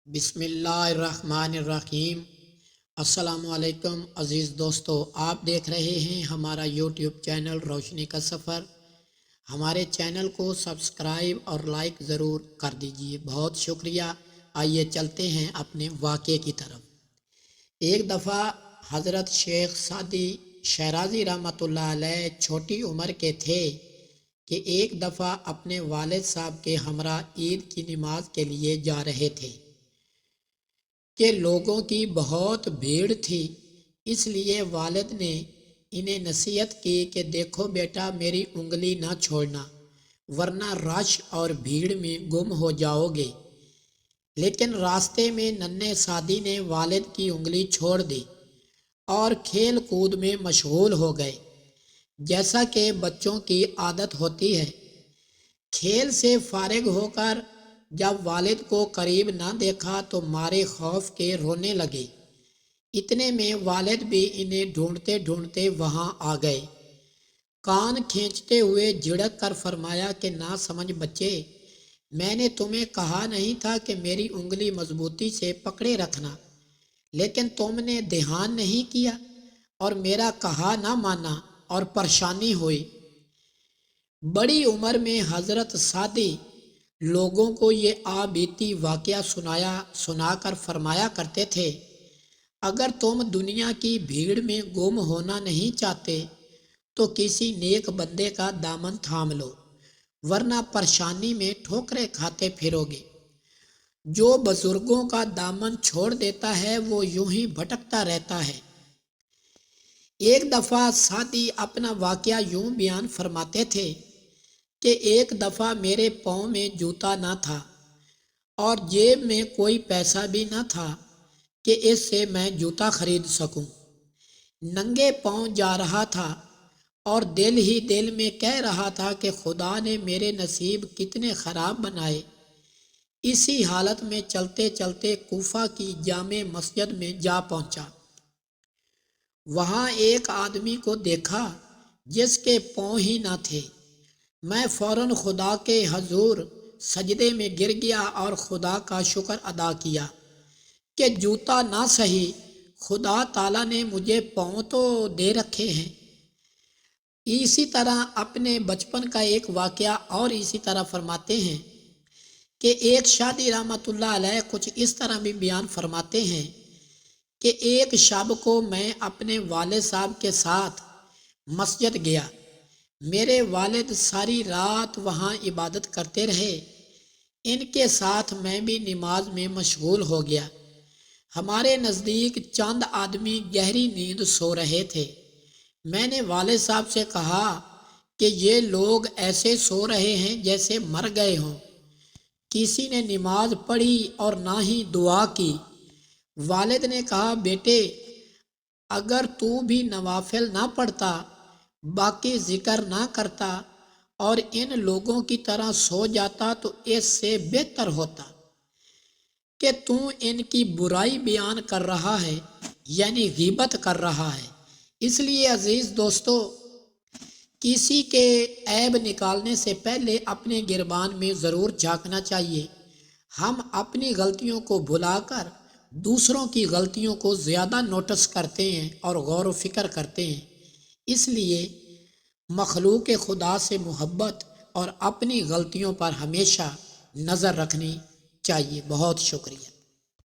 بسم اللہ الرحمن الرحیم۔ السلام علیکم عزیز دوستو، آپ دیکھ رہے ہیں ہمارا یوٹیوب چینل روشنی کا سفر۔ ہمارے چینل کو سبسکرائب اور لائک ضرور کر دیجئے، بہت شکریہ۔ آئیے چلتے ہیں اپنے واقعے کی طرف۔ ایک دفعہ حضرت شیخ سعدی شیرازی رحمۃ اللہ علیہ چھوٹی عمر کے تھے کہ ایک دفعہ اپنے والد صاحب کے ہمراہ عید کی نماز کے لیے جا رہے تھے کہ لوگوں کی بہت بھیڑ تھی، اس لیے والد نے انہیں نصیحت کی کہ دیکھو بیٹا، میری انگلی نہ چھوڑنا ورنہ رش اور بھیڑ میں گم ہو جاؤ گے۔ لیکن راستے میں ننھے سعدی نے والد کی انگلی چھوڑ دی اور کھیل کود میں مشغول ہو گئے، جیسا کہ بچوں کی عادت ہوتی ہے۔ کھیل سے فارغ ہو کر جب والد کو قریب نہ دیکھا تو مارے خوف کے رونے لگے۔ اتنے میں والد بھی انہیں ڈھونڈتے ڈھونڈتے وہاں آ گئے۔ کان کھینچتے ہوئے جھڑک کر فرمایا کہ نا سمجھ بچے، میں نے تمہیں کہا نہیں تھا کہ میری انگلی مضبوطی سے پکڑے رکھنا، لیکن تم نے دھیان نہیں کیا اور میرا کہا نہ مانا اور پریشانی ہوئی۔ بڑی عمر میں حضرت سعدی لوگوں کو یہ بیتی واقعہ سنا کر فرمایا کرتے تھے، اگر تم دنیا کی بھیڑ میں گم ہونا نہیں چاہتے تو کسی نیک بندے کا دامن تھام لو، ورنہ پریشانی میں ٹھوکریں کھاتے پھرو گے۔ جو بزرگوں کا دامن چھوڑ دیتا ہے وہ یوں ہی بھٹکتا رہتا ہے۔ ایک دفعہ سعدی اپنا واقعہ یوں بیان فرماتے تھے کہ ایک دفعہ میرے پاؤں میں جوتا نہ تھا اور جیب میں کوئی پیسہ بھی نہ تھا کہ اس سے میں جوتا خرید سکوں۔ ننگے پاؤں جا رہا تھا اور دل ہی دل میں کہہ رہا تھا کہ خدا نے میرے نصیب کتنے خراب بنائے۔ اسی حالت میں چلتے چلتے کوفہ کی جامع مسجد میں جا پہنچا۔ وہاں ایک آدمی کو دیکھا جس کے پاؤں ہی نہ تھے۔ میں فوراً خدا کے حضور سجدے میں گر گیا اور خدا کا شکر ادا کیا کہ جوتا نہ سہی، خدا تعالیٰ نے مجھے پاؤں تو دے رکھے ہیں۔ اسی طرح اپنے بچپن کا ایک واقعہ اور اسی طرح فرماتے ہیں کہ ایک شادی رحمۃ اللہ علیہ کچھ اس طرح بھی بیان فرماتے ہیں کہ ایک شب کو میں اپنے والد صاحب کے ساتھ مسجد گیا۔ میرے والد ساری رات وہاں عبادت کرتے رہے، ان کے ساتھ میں بھی نماز میں مشغول ہو گیا۔ ہمارے نزدیک چند آدمی گہری نیند سو رہے تھے۔ میں نے والد صاحب سے کہا کہ یہ لوگ ایسے سو رہے ہیں جیسے مر گئے ہوں۔ کسی نے نماز پڑھی اور نہ ہی دعا کی۔ والد نے کہا بیٹے، اگر تو بھی نوافل نہ پڑھتا، باقی ذکر نہ کرتا اور ان لوگوں کی طرح سو جاتا تو اس سے بہتر ہوتا کہ تو ان کی برائی بیان کر رہا ہے، یعنی غیبت کر رہا ہے۔ اس لیے عزیز دوستو، کسی کے عیب نکالنے سے پہلے اپنے گربان میں ضرور جھانکنا چاہیے۔ ہم اپنی غلطیوں کو بھلا کر دوسروں کی غلطیوں کو زیادہ نوٹس کرتے ہیں اور غور و فکر کرتے ہیں۔ اس لیے مخلوق خدا سے محبت اور اپنی غلطیوں پر ہمیشہ نظر رکھنی چاہیے۔ بہت شکریہ۔